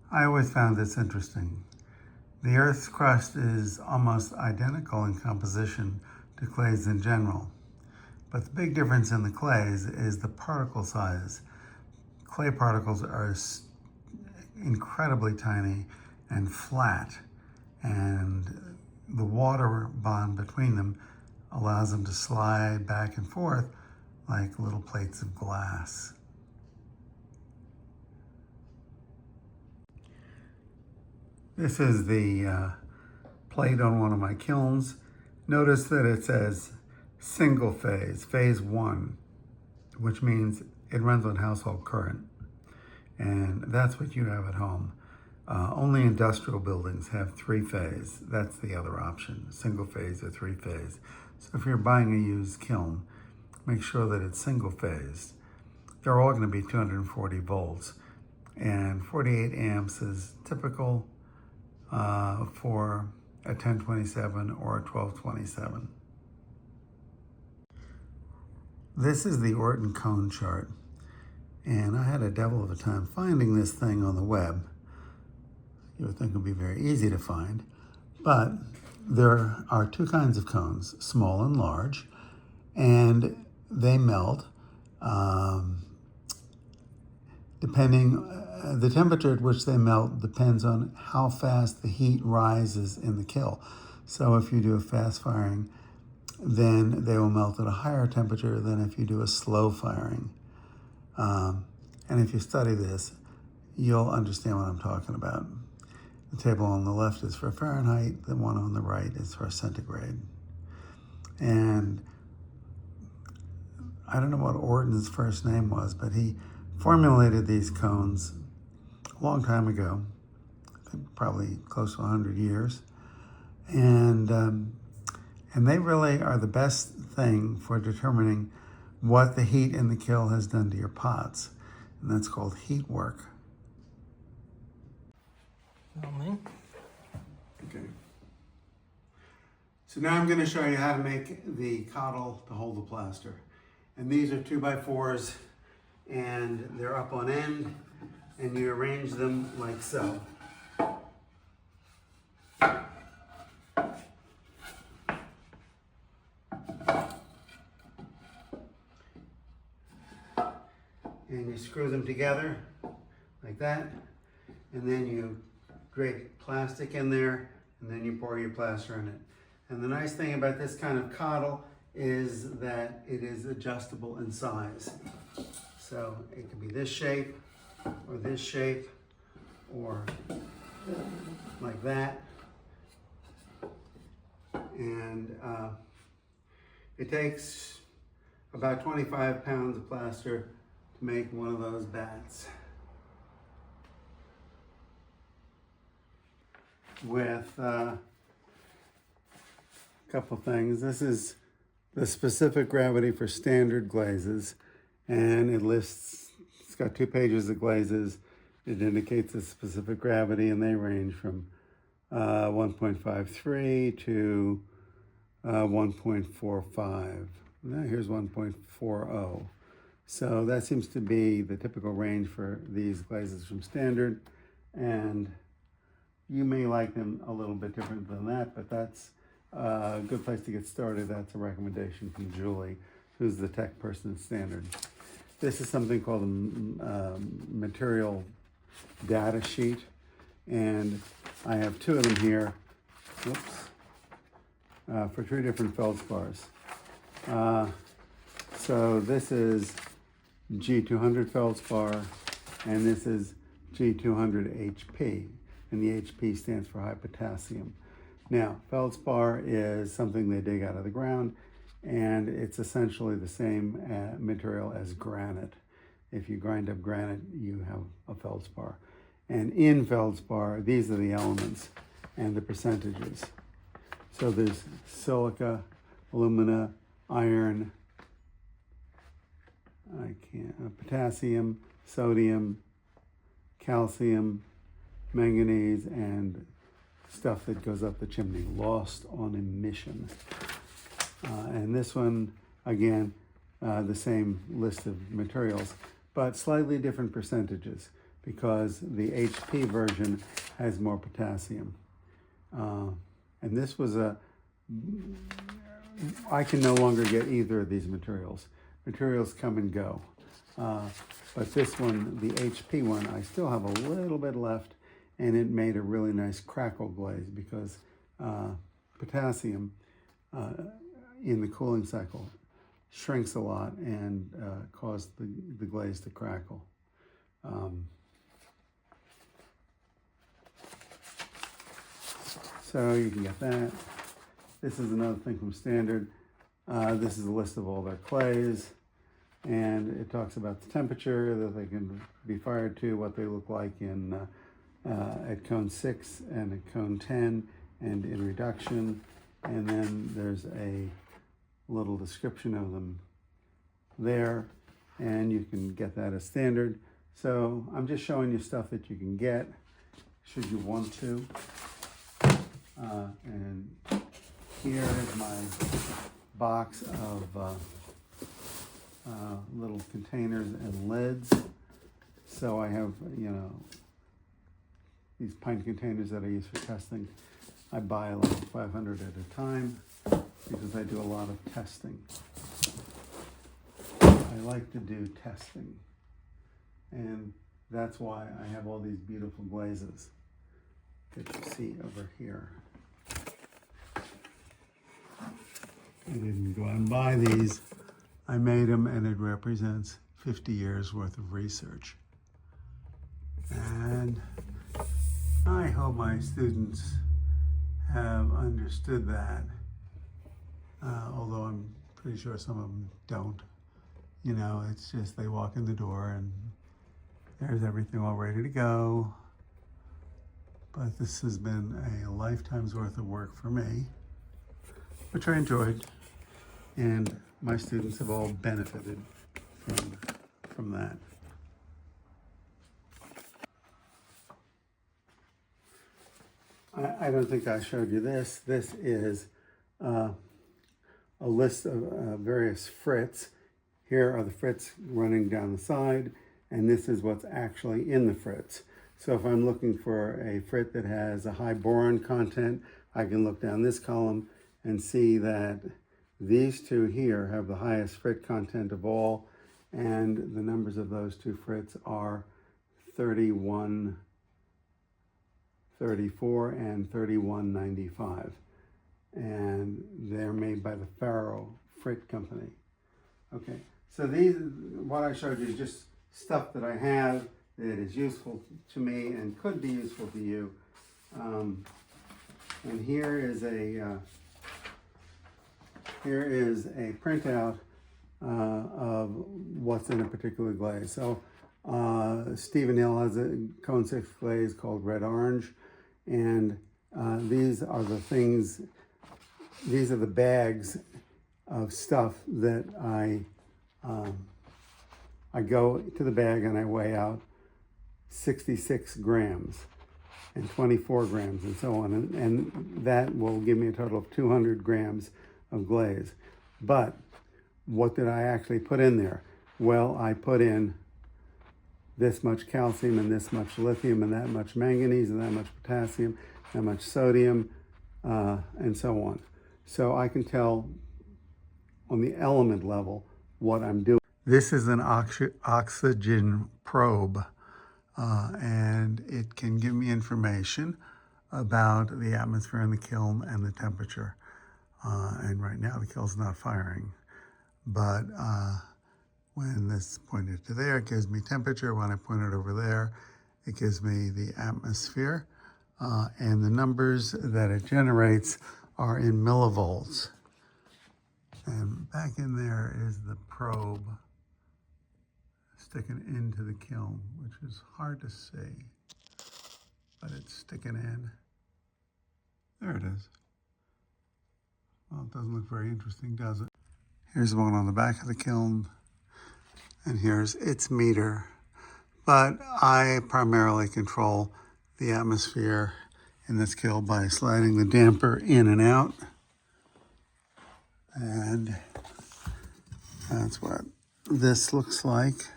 I always found this interesting. The Earth's crust is almost identical in composition to clays in general, but the big difference in the clays is the particle size. Clay particles are incredibly tiny and flat, and the water bond between them allows them to slide back and forth like little plates of glass. This is the plate on one of my kilns. Notice that it says single phase, phase 1, which means it runs on household current. And that's what you have at home. Only industrial buildings have 3-phase. That's the other option, single phase or 3-phase. So if you're buying a used kiln, make sure that it's single phase. They're all gonna be 240 volts, and 48 amps is typical for a 1027 or a 1227. This is the Orton cone chart, and I had a devil of a time finding this thing on the web. You would think it would be very easy to find, but there are 2 kinds of cones, small and large, and they melt depending. The temperature at which they melt depends on how fast the heat rises in the kiln. So if you do a fast firing, then they will melt at a higher temperature than if you do a slow firing. And if you study this, you'll understand what I'm talking about. The table on the left is for Fahrenheit, the one on the right is for centigrade. And I don't know what Orton's first name was, but he formulated these cones a long time ago, probably close to 100 years. And they really are the best thing for determining what the heat in the kiln has done to your pots. And that's called heat work. Okay. So now I'm going to show you how to make the codle to hold the plaster. And these are 2x4s, and they're up on end, and you arrange them like so. And you screw them together like that, and then you grate plastic in there, and then you pour your plaster in it. And the nice thing about this kind of codle is that it is adjustable in size. So it can be this shape, or this shape, or like that. And it takes about 25 pounds of plaster to make one of those bats. With a couple things. This is the specific gravity for standard glazes, and it's got 2 pages of glazes. It indicates the specific gravity, and they range from 1.53 to 1.45. Now here's 1.40. So that seems to be the typical range for these glazes from standard, and you may like them a little bit different than that, but that's a good place to get started. That's a recommendation from Julie, who's the tech person at Standard. This is something called a material data sheet, and I have 2 of them here. Oops. For 2 different feldspars. So this is G200 feldspar, and this is G200 HP, and the HP stands for high potassium. Now, feldspar is something they dig out of the ground, and it's essentially the same material as granite. If you grind up granite, you have a feldspar. And in feldspar, these are the elements and the percentages. So there's silica, alumina, iron, potassium, sodium, calcium, manganese, and stuff that goes up the chimney, lost on emission. And this one, again, the same list of materials, but slightly different percentages, because the HP version has more potassium. And this was I can no longer get either of these materials. Materials come and go. But this one, the HP one, I still have a little bit left, and it made a really nice crackle glaze because potassium in the cooling cycle shrinks a lot and caused the glaze to crackle. So you can get that. This is another thing from Standard. This is a list of all their clays, and it talks about the temperature that they can be fired to, what they look like in at cone 6 and at cone 10 and in reduction. And then there's a little description of them there, and you can get that as standard. So I'm just showing you stuff that you can get should you want to. And here is my box of little containers and lids. So I have, you know, these pint containers that I use for testing. I buy like 500 at a time because I do a lot of testing. I like to do testing, and that's why I have all these beautiful glazes that you see over here. I didn't go out and buy these. I made them, and it represents 50 years worth of research. And I hope my students have understood that, although I'm pretty sure some of them don't. You know, it's just they walk in the door and there's everything all ready to go. But this has been a lifetime's worth of work for me, which I enjoyed, and my students have all benefited from that. I don't think I showed you this. This is a list of various frits. Here are the frits running down the side, and this is what's actually in the frits. So if I'm looking for a frit that has a high boron content, I can look down this column and see that these two here have the highest frit content of all, and the numbers of those two frits are 3134 and 3195, and they're made by the Faro Frit Company. Okay, so these, what I showed you is just stuff that I have that is useful to me and could be useful to you. And here is a printout of what's in a particular glaze. So Stephen Hill has a cone 6 glaze called Red Orange, and these are the things, these are the bags of stuff that I go to the bag and I weigh out 66 grams and 24 grams and so on, and that will give me a total of 200 grams of glaze. But what did I actually put in there? Well, I put in this much calcium and this much lithium and that much manganese and that much potassium, that much sodium, and so on. So I can tell on the element level what I'm doing. This is an oxygen probe, and it can give me information about the atmosphere in the kiln and the temperature. And right now the kiln's not firing, but when this is pointed to there, it gives me temperature. When I point it over there, it gives me the atmosphere, and the numbers that it generates are in millivolts. And back in there is the probe sticking into the kiln, which is hard to see, but it's sticking in. There it is. Well, it doesn't look very interesting, does it? Here's one on the back of the kiln, and here's its meter. But I primarily control the atmosphere in this kiln by sliding the damper in and out. And that's what this looks like.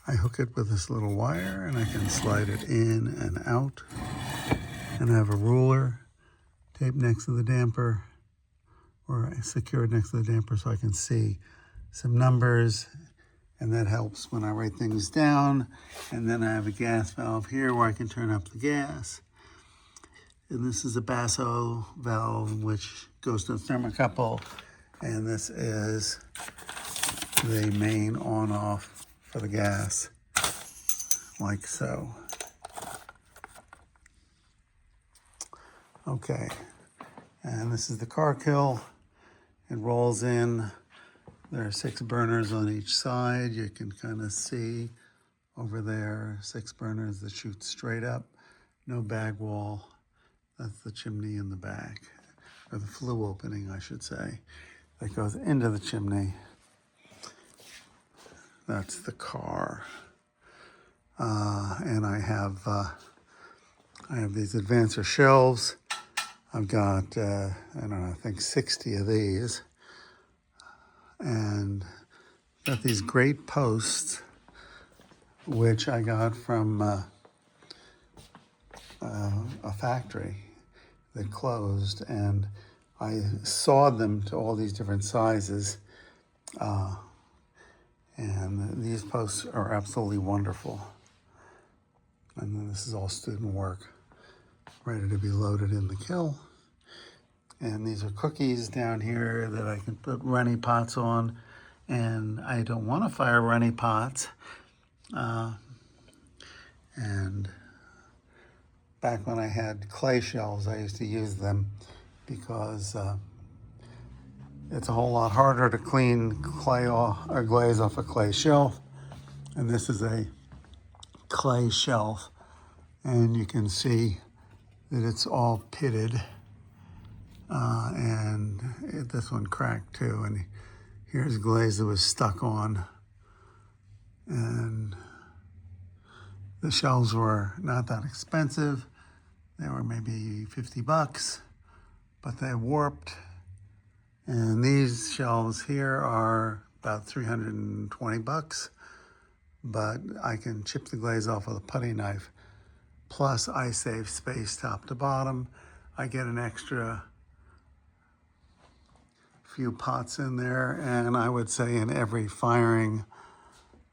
I hook it with this little wire and I can slide it in and out. And I have a ruler taped next to the damper, or secured next to the damper, so I can see some numbers, and that helps when I write things down. And then I have a gas valve here where I can turn up the gas. And this is a basso valve which goes to the thermocouple, and this is the main on-off for the gas, like so. Okay, and this is the Carkill. It rolls in. There are 6 burners on each side. You can kind of see over there, 6 burners that shoot straight up. No bag wall. That's the chimney in the back, or the flue opening, I should say, that goes into the chimney. That's the car. And I have these advancer shelves. I've got, I don't know, I think 60 of these. And got these great posts, which I got from a factory that closed, and I sawed them to all these different sizes. And these posts are absolutely wonderful. And then this is all student work, ready to be loaded in the kiln. And these are cookies down here that I can put runny pots on. And I don't want to fire runny pots. And back when I had clay shelves, I used to use them because it's a whole lot harder to clean clay or glaze off a clay shelf. And this is a clay shelf, and you can see that it's all pitted, and this one cracked too, and here's glaze that was stuck on. And the shelves were not that expensive. They were maybe 50 bucks, but they warped. And these shelves here are about 320 bucks, but I can chip the glaze off with a putty knife. Plus I save space top to bottom. I get an extra few pots in there, and I would say in every firing,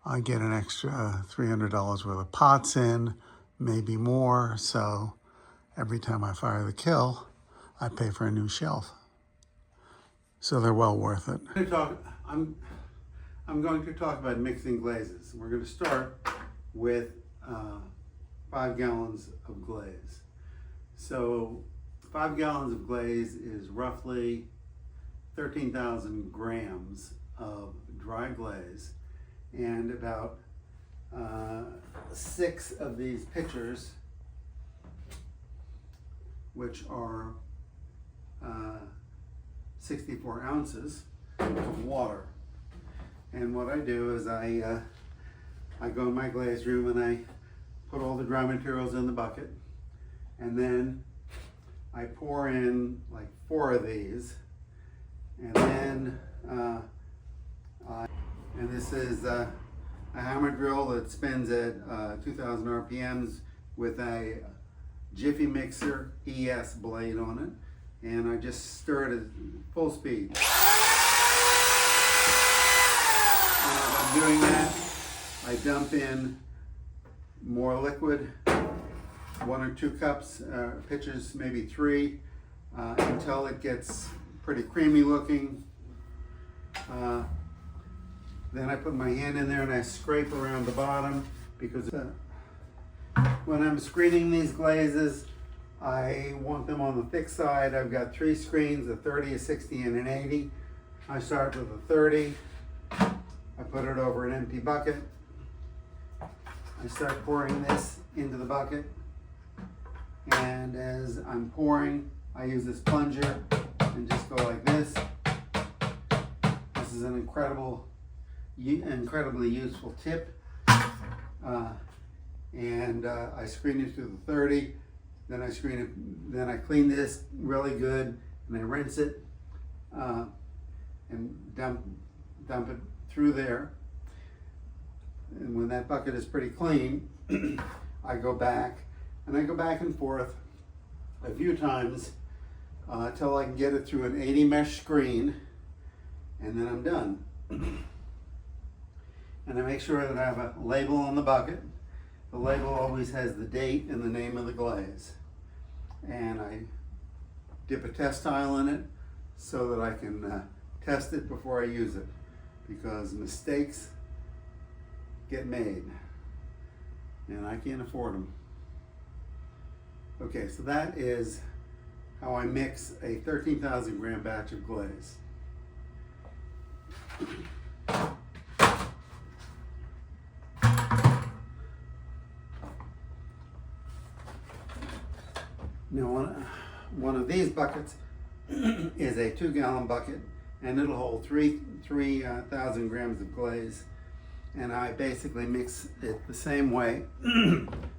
I get an extra $300 worth of pots in, maybe more. So every time I fire the kiln, I pay for a new shelf. So they're well worth it. I'm going to talk about mixing glazes. We're going to start with 5 gallons of glaze. So 5 gallons of glaze is roughly 13,000 grams of dry glaze, and about 6 of these pitchers, which are 64 ounces of water. And what I do is I go in my glaze room and I put all the dry materials in the bucket, and then I pour in like 4 of these, and then and this is a hammer drill that spins at 2,000 RPMs with a Jiffy Mixer ES blade on it, and I just stir it at full speed. And as I'm doing that, I dump in more liquid, 1 or 2 cups, pitchers, maybe 3, until it gets pretty creamy looking. Then I put my hand in there and I scrape around the bottom, because when I'm screening these glazes, I want them on the thick side. I've got 3 screens, a 30, a 60, and an 80. I start with a 30. I put it over an empty bucket. I start pouring this into the bucket. And as I'm pouring, I use this plunger and just go like this. This is an incredibly useful tip. And I screen it through the 30. Then I screen it. Then I clean this really good, and I rinse it and dump it through there. And when that bucket is pretty clean, I go back and I go back and forth a few times till I can get it through an 80 mesh screen, and then I'm done. And I make sure that I have a label on the bucket. The label always has the date and the name of the glaze. And I dip a test tile in it so that I can test it before I use it, because mistakes get made and I can't afford them. Okay, so that is how I mix a 13,000 gram batch of glaze. Now one of these buckets is a 2-gallon bucket, and it'll hold 3,000 grams of glaze. And I basically mix it the same way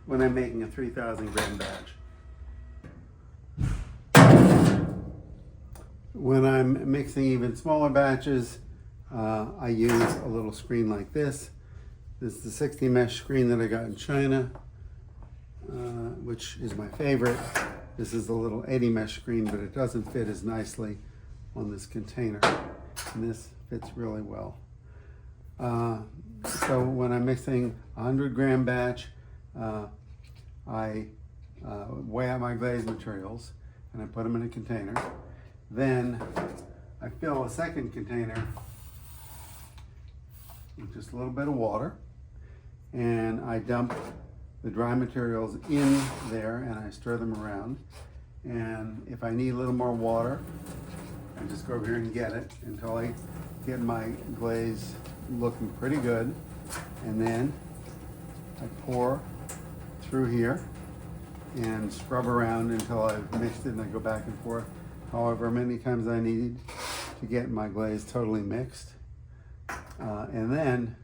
when I'm making a 3,000 gram batch. When I'm mixing even smaller batches, I use a little screen like this. This is the 60 mesh screen that I got in China, which is my favorite. This is the little 80 mesh screen, but it doesn't fit as nicely on this container. And this fits really well. So when I'm mixing a 100 gram batch, I weigh out my glaze materials and I put them in a container. Then I fill a second container with just a little bit of water, and I dump the dry materials in there and I stir them around. And if I need a little more water, I just go over here and get it until I get my glaze looking pretty good. And then I pour through here and scrub around until I've mixed it, and I go back and forth however many times I need to get my glaze totally mixed. And then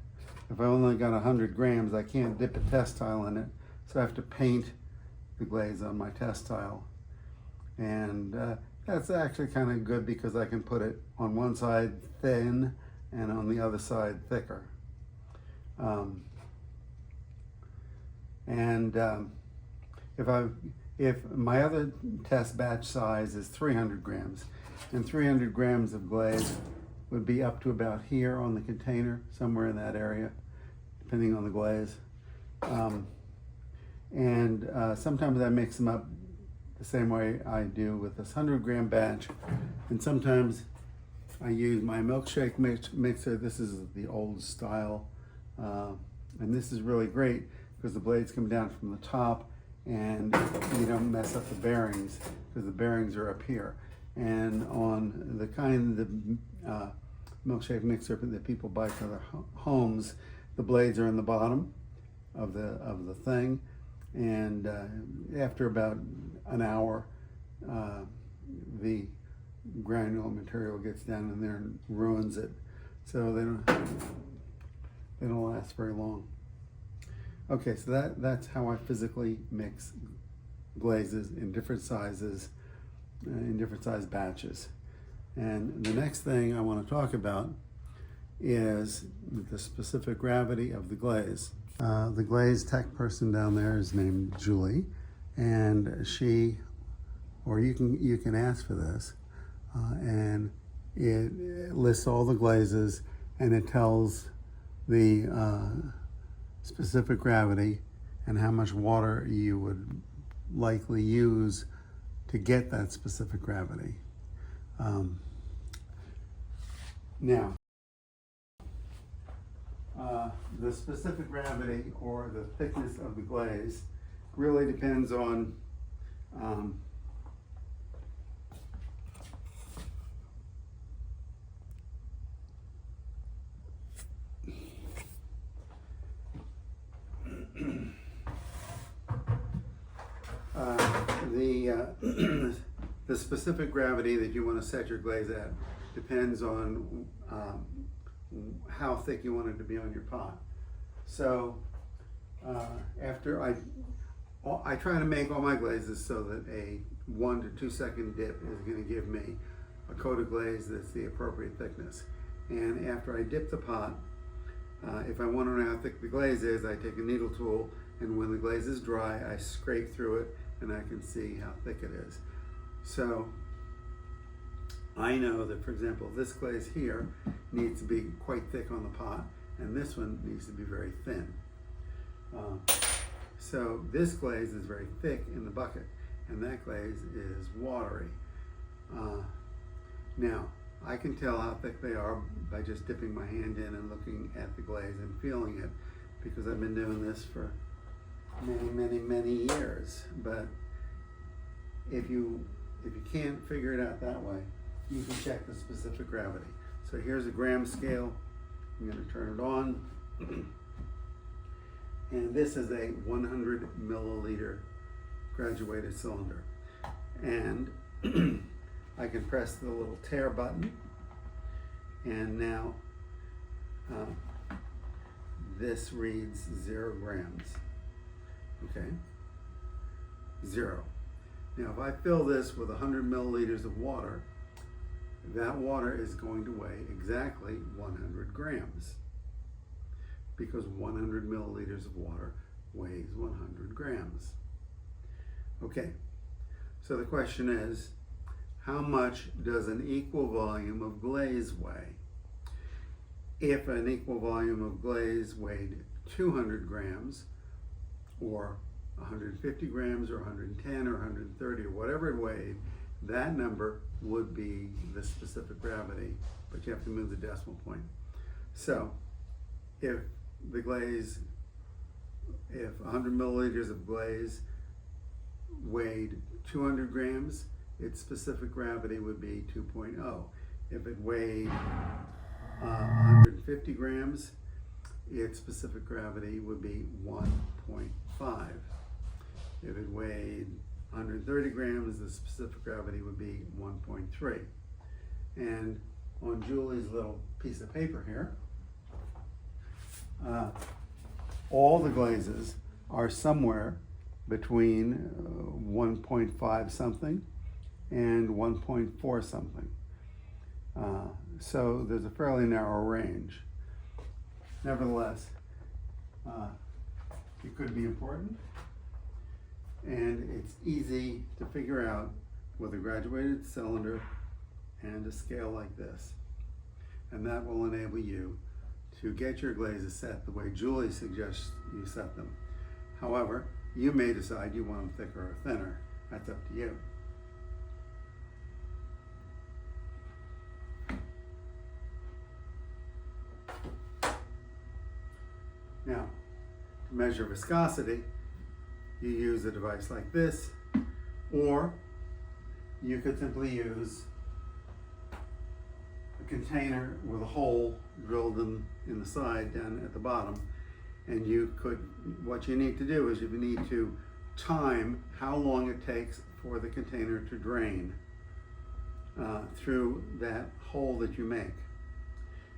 if I only got 100 grams, I can't dip a test tile in it, so I have to paint the glaze on my test tile. And that's actually kind of good because I can put it on one side thin and on the other side thicker. If my other test batch size is 300 grams, and 300 grams of glaze would be up to about here on the container, somewhere in that area, depending on the glaze. Sometimes I mix them up the same way I do with this 100 gram batch, and sometimes I use my milkshake mixer. This is the old style, and this is really great because the blades come down from the top and you don't mess up the bearings because the bearings are up here. And on the kind of milkshake mixer that people buy for their homes, the blades are in the bottom of the thing, and after about an hour, the granular material gets down in there and ruins it, so they don't last very long. Okay, so that's how I physically mix glazes in different sizes, in different size batches. And the next thing I want to talk about is the specific gravity of the glaze. The glaze tech person down there is named Julie, and she, or you can ask for this, and it lists all the glazes and it tells the specific gravity and how much water you would likely use to get that specific gravity. Now, the specific gravity or the thickness of the glaze really depends on the specific gravity that you want to set your glaze at depends on how thick you want it to be on your pot. So after I try to make all my glazes so that a 1 to 2 second dip is going to give me a coat of glaze that's the appropriate thickness. And after I dip the pot, If I want to know how thick the glaze is, I take a needle tool, and when the glaze is dry, I scrape through it and I can see how thick it is. So I know that, for example, this glaze here needs to be quite thick on the pot, and this one needs to be very thin. So this glaze is very thick in the bucket, and that glaze is watery. Now, I can tell how thick they are by just dipping my hand in and looking at the glaze and feeling it, because I've been doing this for many years. But if you can't figure it out that way, you can check the specific gravity. So here's a gram scale. I'm going to turn it on. And this is a 100 milliliter graduated cylinder. And I can press the little tare button, and now this reads 0 grams. Okay, 0. Now if I fill this with 100 milliliters of water, that water is going to weigh exactly 100 grams, because 100 milliliters of water weighs 100 grams. Okay, so the question is, how much does an equal volume of glaze weigh? If an equal volume of glaze weighed 200 grams, or 150 grams, or 110, or 130, or whatever it weighed, that number would be the specific gravity, but you have to move the decimal point. So if 100 milliliters of glaze weighed 200 grams, its specific gravity would be 2.0. If it weighed 150 grams, its specific gravity would be 1.5. If it weighed 130 grams, the specific gravity would be 1.3. And on Julie's little piece of paper here, all the glazes are somewhere between 1.5 something and 1.4 something. So there's a fairly narrow range. Nevertheless, it could be important, and it's easy to figure out with a graduated cylinder and a scale like this. And that will enable you to get your glazes set the way Julie suggests you set them. However, you may decide you want them thicker or thinner. That's up to you. Now, to measure viscosity, you use a device like this, or you could simply use a container with a hole drilled in the side down at the bottom. And what you need to do is you need to time how long it takes for the container to drain through that hole that you make.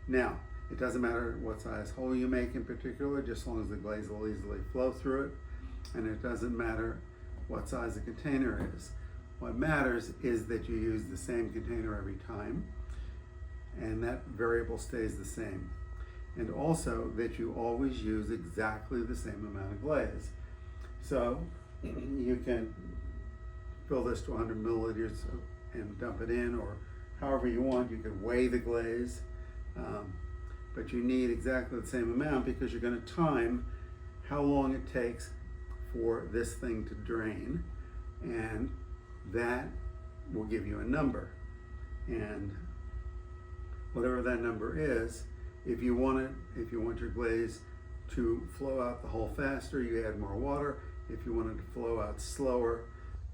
Now, it doesn't matter what size hole you make in particular, just as long as the glaze will easily flow through it. And it doesn't matter what size the container is. What matters is that you use the same container every time, and that variable stays the same. And also that you always use exactly the same amount of glaze. So you can fill this to 100 milliliters and dump it in, or however you want. You could weigh the glaze, but you need exactly the same amount, because you're going to time how long it takes for this thing to drain, and that will give you a number. And whatever that number is, if you want your glaze to flow out the hole faster, you add more water. If you want it to flow out slower,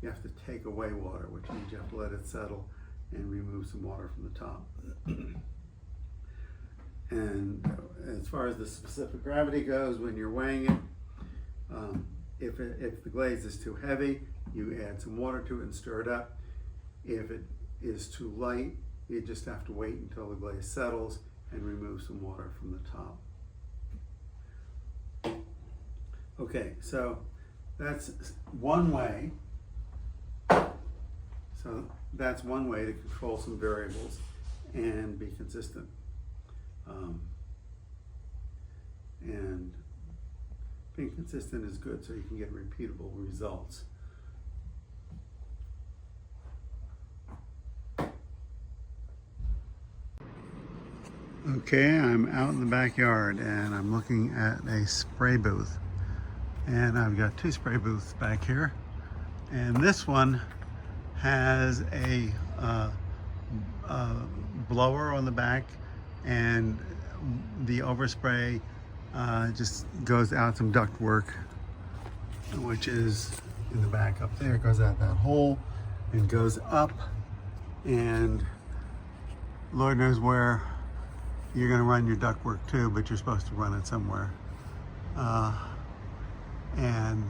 you have to take away water, which means you have to let it settle and remove some water from the top. And as far as the specific gravity goes, when you're weighing it, if the glaze is too heavy, you add some water to it and stir it up. If it is too light, you just have to wait until the glaze settles and remove some water from the top. Okay, so that's one way. So that's one way to control some variables and be consistent. and being consistent is good so you can get repeatable results. Okay, I'm out in the backyard and I'm looking at a spray booth. And I've got two spray booths back here. And this one has a blower on the back, and the overspray just goes out some duct work, which is in the back up there. It goes out that hole and goes up, and Lord knows where you're going to run your duct work too, but you're supposed to run it somewhere. And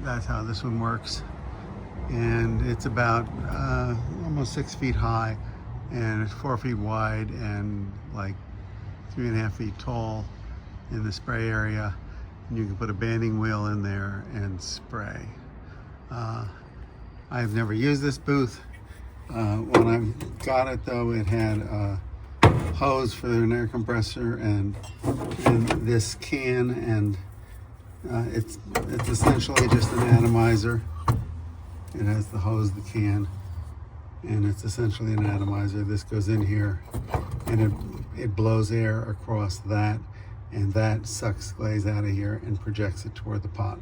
that's how this one works. And it's about almost 6 feet high, and it's 4 feet wide and like 3.5 feet tall in the spray area. And you can put a banding wheel in there and spray. I've never used this booth. When I got it though, it had a hose for an air compressor and this can, and it's essentially just an atomizer. It has the hose, the can, and it's essentially an atomizer. This goes in here, and it blows air across that, and that sucks glaze out of here and projects it toward the pot.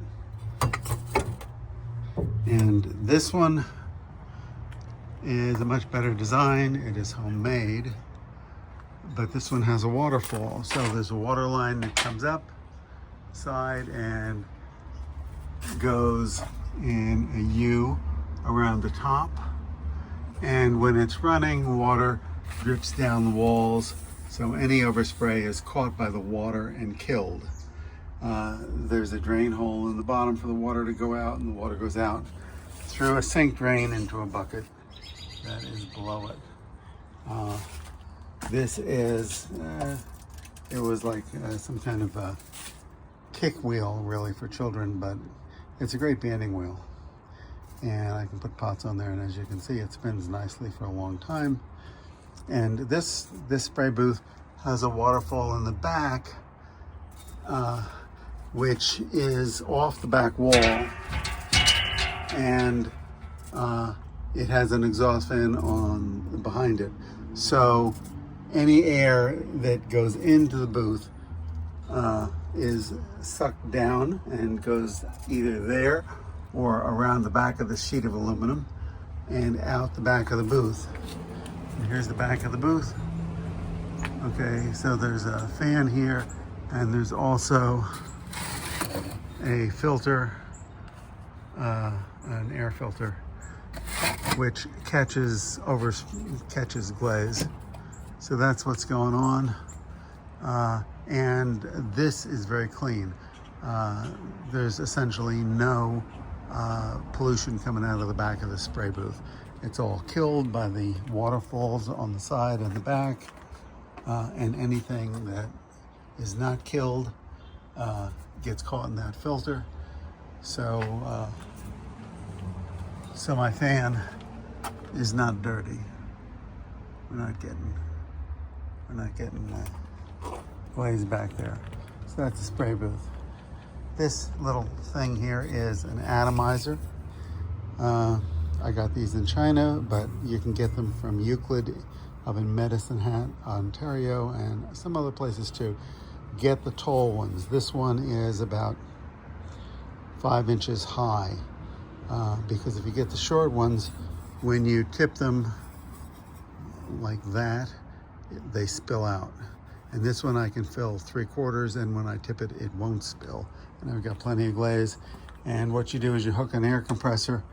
And this one is a much better design. It is homemade, but this one has a waterfall. So there's a water line that comes up side and goes in a U around the top, and when it's running, water drips down the walls, so any overspray is caught by the water and killed. There's a drain hole in the bottom for the water to go out, and the water goes out through a sink drain into a bucket that is below it. This is it was like some kind of a kick wheel really for children, but it's a great banding wheel, and I can put pots on there, and as you can see, it spins nicely for a long time. And this spray booth has a waterfall in the back, which is off the back wall, and it has an exhaust fan on behind it, so any air that goes into the booth is sucked down and goes either there or around the back of the sheet of aluminum and out the back of the booth. And here's the back of the booth. Okay, so there's a fan here, and there's also a filter, an air filter, which catches glaze. So that's what's going on. And this is very clean. There's essentially no pollution coming out of the back of the spray booth. It's all killed by the waterfalls on the side and the back, and anything that is not killed gets caught in that filter. So my fan is not dirty. We're not getting glaze back there. So that's the spray booth. This little thing here is an atomizer. I got these in China, but you can get them from Euclid up in Medicine Hat, Ontario, and some other places too. Get the tall ones. This one is about 5 inches high, because if you get the short ones, when you tip them like that, they spill out. And this one I can fill 3/4, and when I tip it, it won't spill. And I've got plenty of glaze. And what you do is you hook an air compressor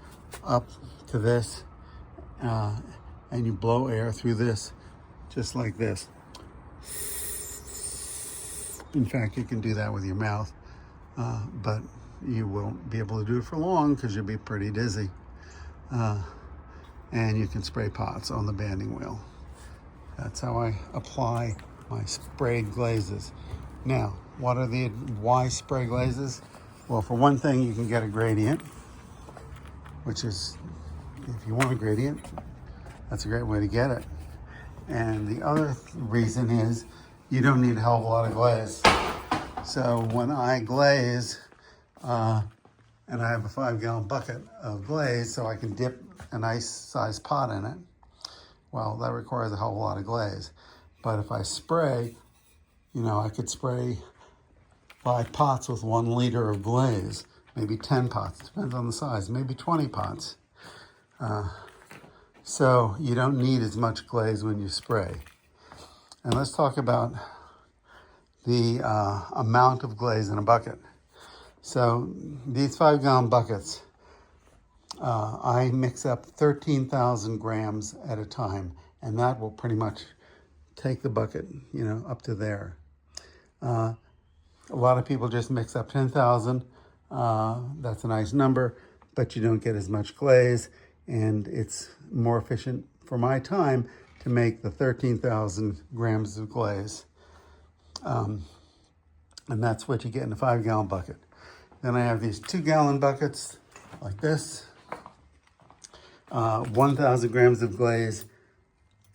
up to this, and you blow air through this, just like this. In fact, you can do that with your mouth, but you won't be able to do it for long because you'll be pretty dizzy. And you can spray pots on the banding wheel. That's how I apply my sprayed glazes. Now, why spray glazes? Well, for one thing, you can get a gradient, which is, if you want a gradient, that's a great way to get it. And the other reason is you don't need a hell of a lot of glaze. So when I glaze, and I have a 5-gallon bucket of glaze, so I can dip a nice sized pot in it. Well, that requires a whole lot of glaze. But if I spray, I could spray 5 pots with 1 liter of glaze, maybe 10 pots, depends on the size, maybe 20 pots. So you don't need as much glaze when you spray. And let's talk about the amount of glaze in a bucket. So these 5-gallon buckets, I mix up 13,000 grams at a time, and that will pretty much take the bucket, up to there. A lot of people just mix up 10,000. That's a nice number, but you don't get as much glaze, and it's more efficient for my time to make the 13,000 grams of glaze. And that's what you get in a 5-gallon bucket. Then I have these 2-gallon buckets like this. 1,000 grams of glaze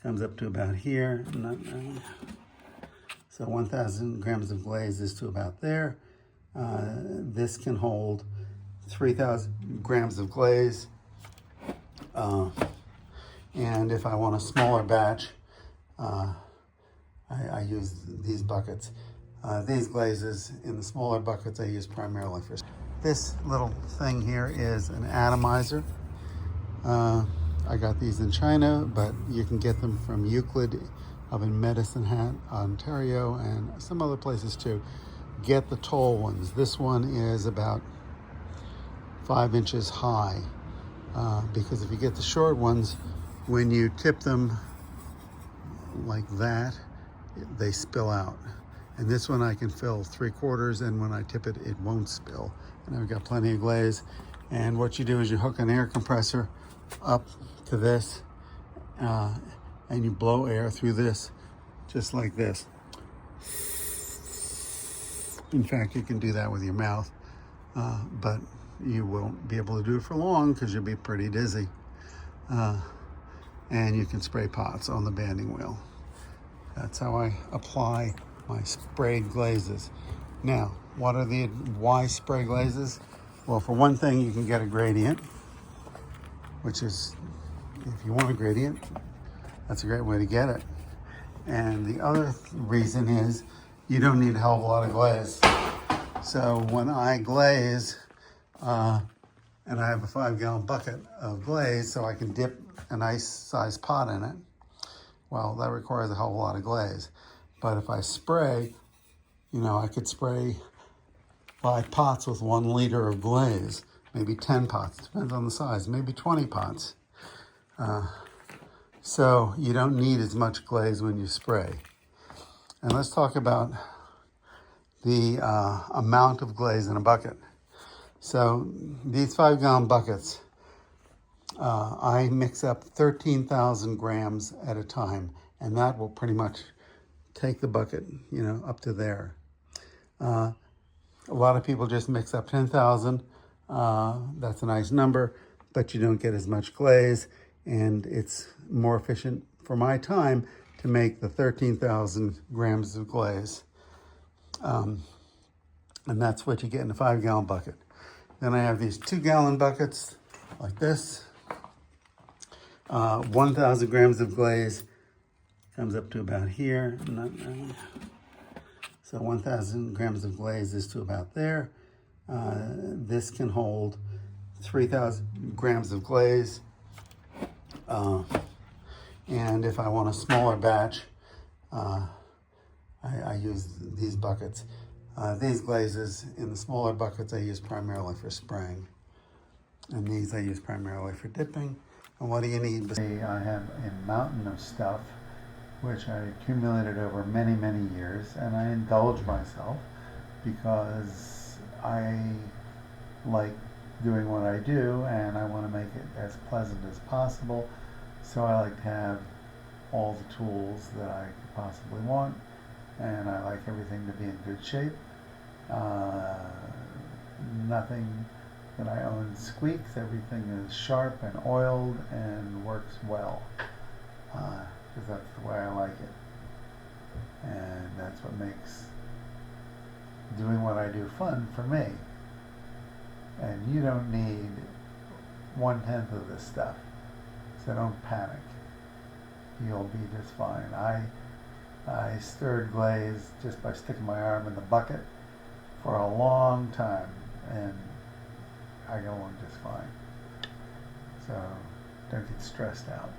comes up to about here. So 1,000 grams of glaze is to about there. This can hold 3,000 grams of glaze. And if I want a smaller batch, I use these buckets. These glazes in the smaller buckets I use primarily for. This little thing here is an atomizer. I got these in China, but you can get them from Euclid up in Medicine Hat, Ontario, and some other places too. Get the tall ones. This one is about 5 inches high, because if you get the short ones, when you tip them like that, they spill out. And this one I can fill 3/4, and when I tip it, it won't spill. And I've got plenty of glaze. And what you do is you hook an air compressor up to this, and you blow air through this, just like this. In fact, you can do that with your mouth, but you won't be able to do it for long because you'll be pretty dizzy. And you can spray pots on the banding wheel. That's how I apply my sprayed glazes. Now, why spray glazes? Well, for one thing, you can get a gradient, which is, if you want a gradient, that's a great way to get it. And the other reason is you don't need a hell of a lot of glaze. So when I glaze, and I have a 5-gallon bucket of glaze, so I can dip a nice sized pot in it, well, that requires a whole lot of glaze. But if I spray, I could spray 5 pots with 1 liter of glaze, maybe 10 pots, depends on the size, maybe 20 pots. So you don't need as much glaze when you spray. And let's talk about the amount of glaze in a bucket. So these 5-gallon buckets, I mix up 13,000 grams at a time, and that will pretty much take the bucket, up to there. A lot of people just mix up 10,000. That's a nice number, but you don't get as much glaze, and it's more efficient for my time to make the 13,000 grams of glaze. And that's what you get in a 5-gallon bucket. Then I have these 2-gallon buckets like this. 1,000 grams of glaze comes up to about here. So 1,000 grams of glaze is to about there. This can hold 3,000 grams of glaze. And if I want a smaller batch, I use these buckets. These glazes in the smaller buckets I use primarily for spraying. And these I use primarily for dipping. And what do you need? I have a mountain of stuff which I accumulated over many, many years, and I indulge myself because I like doing what I do and I want to make it as pleasant as possible. So I like to have all the tools that I could possibly want, and I like everything to be in good shape. Nothing that I own squeaks. Everything is sharp and oiled and works well, because that's the way I like it, and that's what makes doing what I do fun for me. And you don't need 1/10 of this stuff, so don't panic. You'll be just fine. I stirred glaze just by sticking my arm in the bucket for a long time, and I got along just fine. So don't get stressed out.